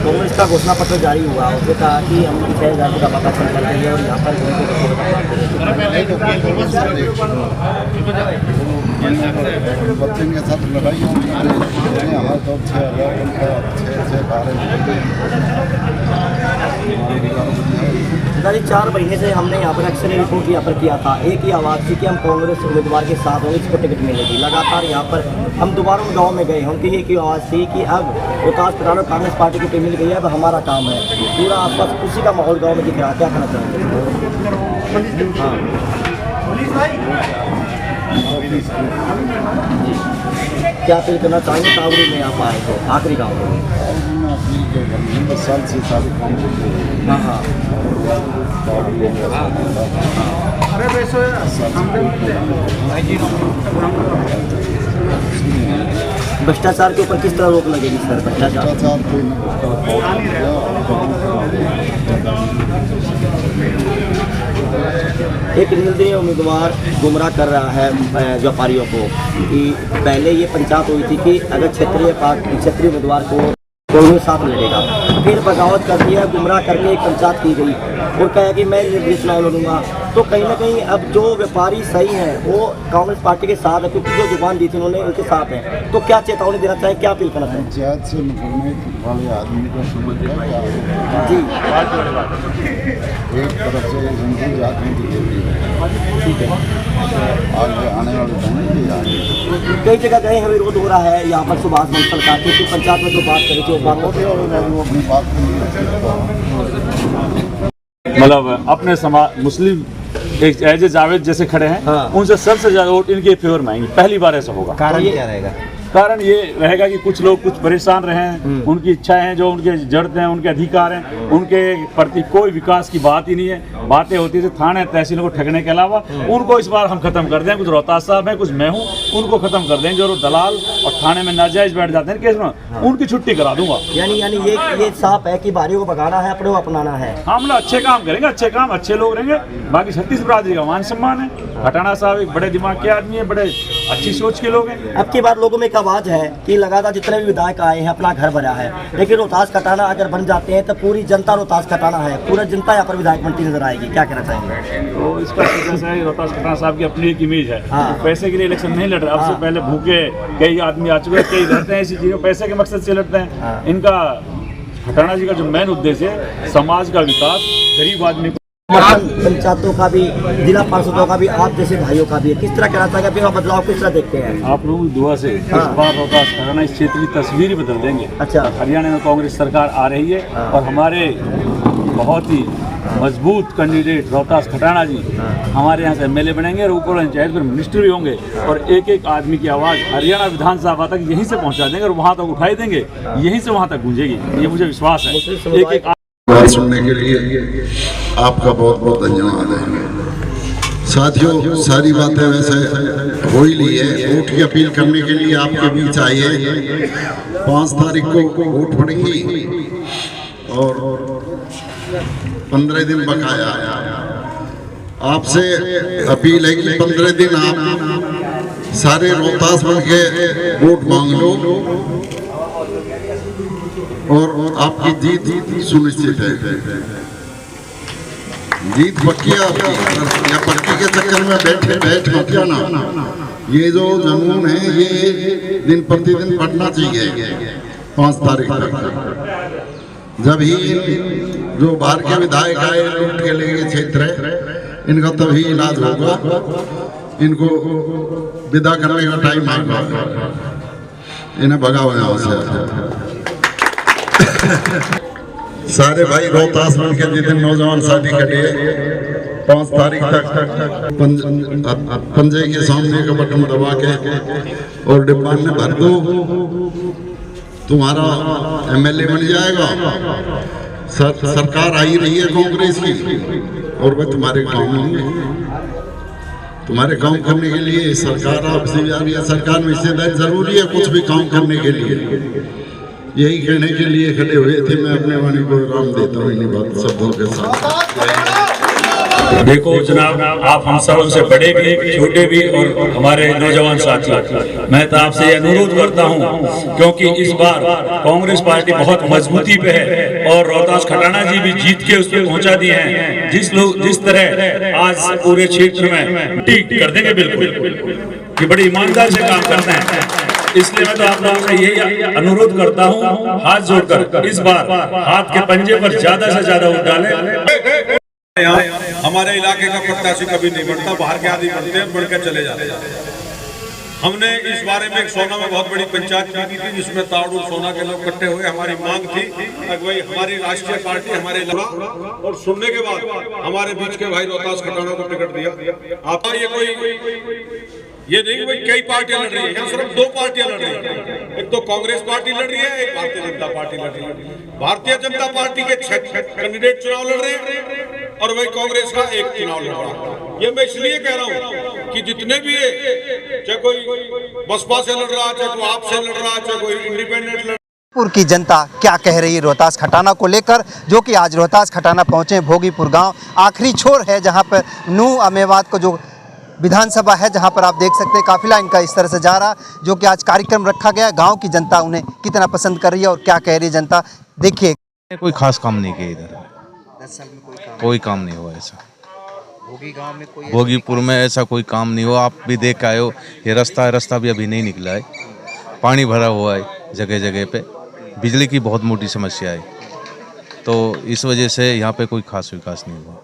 कांग्रेस का घोषणा पत्र जारी हुआ, उसने कहा कि हम 6,000 का पता चल कर देंगे और यहाँ पर बच्चे के साथ लड़ाई होगी हमारे तो 6,000 उनका 6 4 महीने से हमने यहाँ पर अक्सर रिपोर्ट यहाँ पर किया था, एक ही आवाज़ थी कि हम कांग्रेस उम्मीदवार के साथ होंगे, इसको टिकट मिलेगी। लगातार यहाँ पर हम दोबारा गांव में गए, उनकी एक ही आवाज़ थी कि अब रोहतास प्रधान कांग्रेस पार्टी की टीम मिल गई है, अब हमारा काम है। पूरा आसपास खुशी का माहौल गाँव में दिख रहा है, क्या कहना चाहेंगे? क्या अपील करना चाहेंगे कावड़ी में आप आए तो आखिरी गाँव में? 10 साल से सारे काम हाँ हाँ भ्रष्टाचार के ऊपर किस तरह रोक लगेगी सर? भ्रष्टाचार एक निर्दलीय उम्मीदवार गुमराह कर रहा है व्यापारियों को कि पहले ये पंचायत हुई थी कि अगर क्षेत्रीय उम्मीदवार को कांग्रेस साथ लड़ेगा, फिर बगावत कर दिया, गुमराह करके एक पंचायत की गई और कहा कि मैं निर्दलीय चुनाव लड़ूंगा। तो कहीं ना कहीं अब जो व्यापारी सही हैं वो कांग्रेस पार्टी के साथ है, क्योंकि जो जुबान दी थी उन्होंने उनके साथ है। तो क्या चेतावनी देना चाहें, क्या अपील करना चाहें? पंचायत से निकलने वाले आदमी को समझ जी एक तरफ से हिंदू जाति की देती है, ठीक है। आगे आने वाले समय भी आगे कई जगह गए हैं, विरोध हो रहा है यहाँ पर सुभाष मंडल का, क्योंकि पंचायत में जो बात करी थी वो अपनी बात मतलब अपने समाज मुस्लिम एक एज जावेद जैसे खड़े हैं, हाँ। उनसे सबसे ज्यादा वोट इनके फेवर में आएंगे। पहली बार ऐसा होगा। कारण क्या रहेगा? कारण ये रहेगा कि कुछ लोग कुछ परेशान रहे हैं, उनकी इच्छाएं हैं, जो उनके जड़ते हैं, उनके अधिकार हैं, उनके प्रति कोई विकास की बात ही नहीं है। बातें होती थी थाने तहसीलों को ठगने के अलावा, उनको इस बार हम खत्म कर दें। कुछ रोहतास साहब हैं, कुछ मैं हूँ, उनको खत्म कर दें। जो दलाल और थाने में नाजायज बैठ जाते हैं केस में, उनकी छुट्टी करा दूंगा। यानी ये साफ है कि बारियों को भगाना है, अपने को अपनाना है। हम लोग अच्छे काम करेंगे, अच्छे काम अच्छे लोग रहेंगे। बाकी 36 बरादरी का मान सम्मान है। खटाना साहब एक बड़े दिमाग के आदमी है, बड़े अच्छी सोच के लोग हैं। अब की बार लोगों में एक आवाज है कि लगातार जितने भी विधायक आए हैं अपना घर भरा है, लेकिन रोहतास खटाना अगर बन जाते हैं तो पूरी जनता रोहतास खटाना है, पूरा जनता यहाँ पर विधायक बनती नजर आएगी। क्या कहना चाहेंगे? तो इसका जैसा है, रोहतास खटाना साहब की अपनी एक इमेज है। हाँ। पैसे के लिए इलेक्शन नहीं लड़ रहे। अब से पहले भूखे कई आदमी आ चुके हैं, कई लड़ते हैं इसी चीजों पैसे के मकसद से लड़ते हैं। हाँ। इनका खटाना जी का जो मेन उद्देश्य है समाज का विकास, गरीब आदमी को पंचायतों का भी, जिला पार्षदों का भी, आप जैसे भाइयों का भी है। किस तरह कहना चाहिए, फिर बदलाव किस तरह देखते हैं? आप लोगों की दुआ से इस हाँ। बार रोहतास खटाना इस क्षेत्र की तस्वीर ही बदल देंगे। अच्छा। हरियाणा में कांग्रेस सरकार आ रही है और हमारे बहुत ही मजबूत कैंडिडेट रोहतास खटाना जी हमारे यहाँ से एमएलए बनेंगे और ऊपर पंचायत फिर मिनिस्टर भी होंगे और एक एक आदमी की आवाज़ हरियाणा विधानसभा तक यहीं से पहुँचा देंगे और वहाँ तक उठाई देंगे, यहीं से वहाँ तक गूंजेगी। ये मुझे विश्वास है। एक एक बात सुनने के लिए आपका बहुत बहुत धन्यवाद है। साथियों, सारी बातें वैसे हो ही ली है। वोट की अपील करने के लिए आपके बीच आए हैं। 5 तारीख को वोट पड़ेंगी और 15 दिन बकाया। आपसे अपील है कि 15 दिन आप सारे रोहतास बन के वोट मांग लो और आपकी जीत सुनिश्चित है। जीत पक्की है आपकी, या पक्की के चक्कर में बैठ मत जाना। ये जो जनून है ये दिन प्रतिदिन बढ़ना चाहिए। 5 तारीख तक जब ही जो बाहर के विधायक आए लूट के लेके क्षेत्र है, इनका तभी इलाज होगा। इनको विदा करने का टाइम आएगा, इन्हें भगाओ यहाँ से। सारे भाई रोहतास बन के जितने नौजवान साथी खड़े हैं 5 तारीख तक पंजे के सामने का बटन दबा के और डिब्बा में भर दो, तुम्हारा एमएलए बन जाएगा। सरकार आई रही है कांग्रेस की और वह तुम्हारे काम होंगे। तुम्हारे काम करने के लिए सरकार आपसे जा रही है। सरकार में हिस्सेदारी जरूरी है कुछ भी काम करने के लिए। यही कहने के लिए खड़े हुए थे। मैं अपने वाणी को राम देता हूँ इन्हीं बात शब्दों के साथ। देखो जनाब, आप हम सब से बड़े भी, छोटे भी और हमारे नौजवान साथी, मैं तो आपसे ये अनुरोध करता हूँ, क्योंकि इस बार कांग्रेस पार्टी बहुत मजबूती पे है और रोहतास खटाना जी भी जीत के उस पर पहुंचा दिए हैं। जिस तरह आज पूरे क्षेत्र में ठीक कर देंगे, बिल्कुल कि बड़ी ईमानदार से काम करते हैं। इसलिए मैं तो आप लोगों से यही अनुरोध करता हूँ, हाथ जोड़कर इस बार हाथ के पंजे पर ज्यादा से ज्यादा वोट डालें। यहाँ हमारे इलाके का प्रत्याशी कभी नहीं बनता, बाहर के आदमी बनते हैं, बढ़कर चले जाते हैं। हमने इस बारे में एक सोना में बहुत बड़ी पंचायत की थी, जिसमें ताड़ू सोना के लोग इकट्ठे हुए। हमारी मांग थी भाई हमारी राष्ट्रीय पार्टी हमारे लड़ा, और सुनने के बाद हमारे बीच के भाई रोहतास खटाना को टिकट दिया। आप ये नहीं भाई कई पार्टियां लड़ रही है, यहाँ सिर्फ 2 पार्टियां लड़ रही है। एक तो कांग्रेस पार्टी लड़ रही है, एक भारतीय जनता पार्टी लड़ रही है। भारतीय जनता पार्टी के 6 कैंडिडेट चुनाव लड़ रहे हैं और वही कांग्रेस का एक चुनाव लड़ रहा है। ये मैं इसलिए कह रहा हूँ कि जितने भी है, चाहे कोई बसपा से लड़ रहा, चाहे कोई आप से लड़ रहा, चाहे कोई इंडिपेंडेंट लड़। भोगीपुर की जनता क्या कह रही है रोहतास खटाना को लेकर, जो कि आज रोहतास खटाना पहुंचे। भोगीपुर गांव आखिरी छोर है जहां पर नूह मेवात को जो विधानसभा है, जहां पर आप देख सकते हैं काफिला इनका इस तरह से जा रहा, जो कि आज कार्यक्रम रखा गया। गांव की जनता उन्हें कितना पसंद कर रही है और क्या कह रही है जनता, देखिए। कोई खास काम नहीं किया इधर, 10 साल में कोई काम नहीं हुआ ऐसा। भोगी गांव में कोई भोगीपुर में ऐसा कोई काम नहीं हुआ। आप भी देख आए हो, ये रास्ता भी अभी नहीं निकला है, पानी भरा हुआ है जगह जगह पे, बिजली की बहुत मोटी समस्या है, तो इस वजह से यहाँ पे कोई खास विकास नहीं हुआ।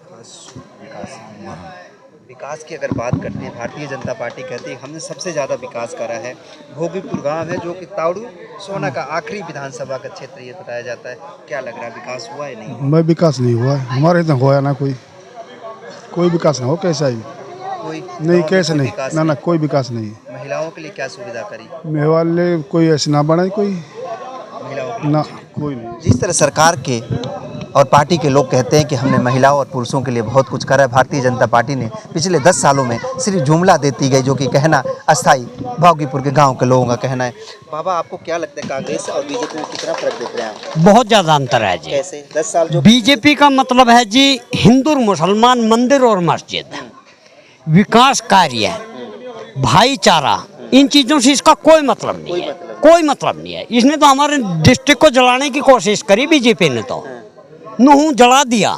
विकास की अगर बात करते हैं, भारतीय जनता पार्टी कहती है हमने सबसे ज़्यादा विकास करा है। भोगीपुर गांव है जो कि ताड़ू सोना का आखिरी विधानसभा का क्षेत्र ये बताया जाता है। क्या लग रहा है, विकास हुआ है नहीं? मैं विकास नहीं हुआ है, हमारे इतना हुआ ना, कोई विकास ना हो, कैसा ही कोई नहीं, कैसे नहीं, ना कोई विकास नहीं। महिलाओं के लिए क्या सुविधा करी? मेवाले कोई ऐसी ना बनाई, कोई महिलाओं के ना, कोई नहीं। जिस तरह सरकार के और पार्टी के लोग कहते हैं कि हमने महिलाओं और पुरुषों के लिए बहुत कुछ करा है, भारतीय जनता पार्टी ने पिछले 10 सालों में सिर्फ जुमला देती गई, जो कि कहना अस्थाई भोगीपुर के गांव के लोगों का कहना है। बाबा, आपको क्या लगता है कांग्रेस और बीजेपी में कितना फर्क देख रहे हैं आप? बहुत ज़्यादा अंतर है जी। कैसे? 10 साल जो बीजेपी का मतलब है जी हिंदू मुसलमान मंदिर और मस्जिद, विकास कार्य, भाईचारा, इन चीज़ों से इसका कोई मतलब नहीं है, कोई मतलब नहीं है। इसने तो हमारे डिस्ट्रिक्ट को जलाने की कोशिश करी बीजेपी ने, तो नूह जला दिया,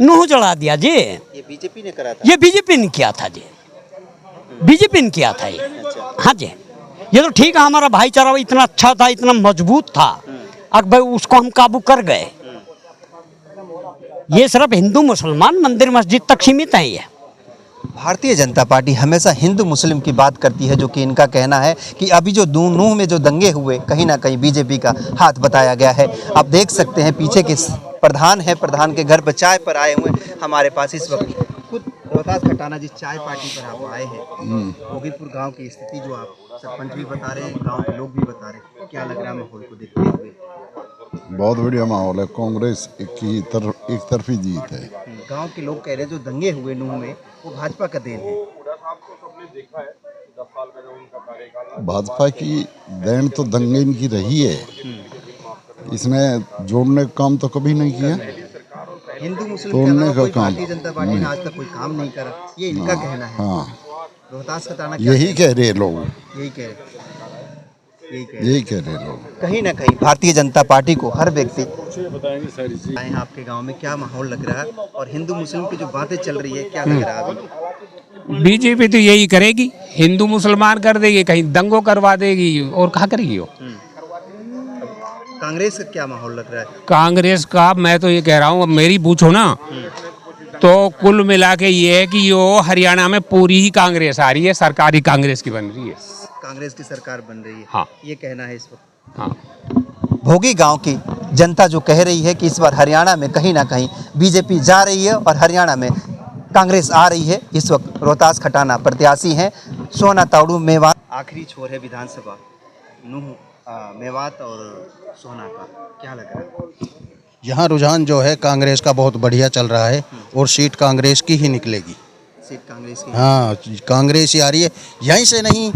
नूह जला दिया जी। ये बीजेपी ने करा था? ये बीजेपी ने किया था जी, बीजेपी ने किया था ये। हाँ जी, ये तो ठीक है, हमारा भाईचारा इतना अच्छा था, इतना मजबूत था, अब भाई उसको हम काबू कर गए। ये सिर्फ हिंदू मुसलमान मंदिर मस्जिद तक सीमित है। ये भारतीय जनता पार्टी हमेशा हिंदू मुस्लिम की बात करती है, जो कि इनका कहना है कि अभी जो नूह में जो दंगे हुए, कहीं ना कहीं बीजेपी का हाथ बताया गया है। आप देख सकते हैं पीछे के प्रधान है, प्रधान के घर पर चाय पर आए हुए हमारे पास इस वक्त खुद रोहतास खटाना जिस चाय पार्टी पर आप आए हैं। भोगीपुर गांव की स्थिति जो आप सरपंच भी बता रहे हैं, गांव के लोग भी बता रहे हैं, क्या लग रहा है माहौल को देखते हुए? बहुत बढ़िया माहौल है, कांग्रेस एक तरफी जीत है। गांव के लोग कह रहे हैं जो दंगे हुए नूह में वो भाजपा का देन है। भाजपा की देन तो दंगे इनकी रही है, इसने जोड़ने का काम तो कभी नहीं किया। हिंदू मुस्लिम तोड़ने का काम भारतीय जनता पार्टी ने आज तक कोई काम नहीं करा, ये इनका कहना है। हाँ, रोहतास खटाना यही कह रहे लोग, यही कह रहे लोग। कहीं ना कहीं भारतीय जनता पार्टी को हर व्यक्ति आपके गांव में क्या माहौल लग रहा है, और हिंदू मुस्लिम की जो बातें चल रही है क्या लग रहा है अभी? बीजेपी तो यही करेगी, हिंदू मुसलमान कर देगी, कहीं दंगों करवा देगी, और क्या करेगी वो? कांग्रेस का क्या माहौल लग रहा है? कांग्रेस का मैं तो ये कह रहा हूँ, अब मेरी पूछो ना तो कुल मिला के ये है कि यो हरियाणा में पूरी ही कांग्रेस आ रही है, सरकारी कांग्रेस की बन रही है, कांग्रेस की सरकार बन रही है। हाँ, ये कहना है इस वक्त। हाँ, भोगी गांव की जनता जो कह रही है कि इस बार हरियाणा में कहीं ना कहीं बीजेपी जा रही है और हरियाणा में कांग्रेस आ रही है। इस वक्त रोहतास खटाना प्रत्याशी हैं सोना ताड़ू मेवात। आखिरी छोर है विधानसभा, नूह मेवात और सोना का, क्या लग रहा है? यहाँ रुझान जो है कांग्रेस का बहुत बढ़िया चल रहा है और सीट कांग्रेस की ही निकलेगी। सीट कांग्रेस की? हाँ, कांग्रेस ही आ रही है, यहीं से नहीं,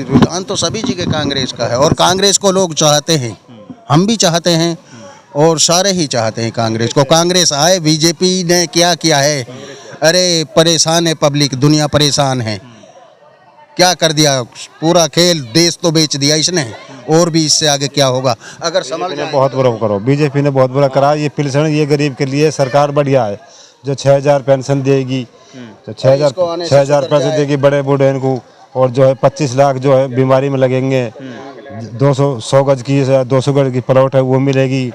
रुझान तो सभी जगह कांग्रेस का है और कांग्रेस को लोग चाहते हैं। हम भी चाहते हैं और सारे ही चाहते हैं कांग्रेस को। कांग्रेस आए। बीजेपी ने क्या किया है? अरे परेशान है पब्लिक, दुनिया परेशान है। क्या कर दिया? पूरा खेल देश तो बेच दिया इसने, और भी इससे आगे क्या होगा? अगर समझ जाए बहुत बुरा करो, बीजेपी ने बहुत बुरा करा। ये पेंशन ये गरीब के लिए सरकार बढ़िया है, जो 6,000 पेंशन देगी, जो 6,000 पैसे देगी बड़े बूढ़े इनको, और जो है 25 लाख जो है बीमारी में लगेंगे, 100 गज की 200 गज की प्लॉट है वो मिलेगी,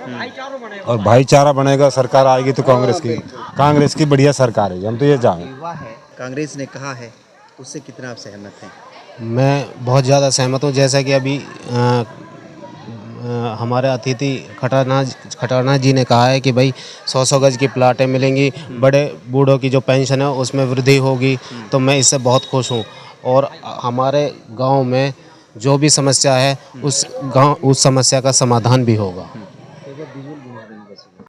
और भाईचारा बनेगा। सरकार आएगी तो कांग्रेस की बढ़िया सरकार है, हम तो ये जाने। कांग्रेस ने कहा है, उससे कितना आप सहमत हैं? मैं बहुत ज़्यादा सहमत हूँ। जैसा कि अभी हमारे अतिथि खटाना जी ने कहा है कि भाई 100 गज की प्लाटें मिलेंगी, बड़े बूढ़ों की जो पेंशन है उसमें वृद्धि होगी, तो मैं इससे बहुत खुश हूँ। और हमारे गांव में जो भी समस्या है उस समस्या का समाधान भी होगा।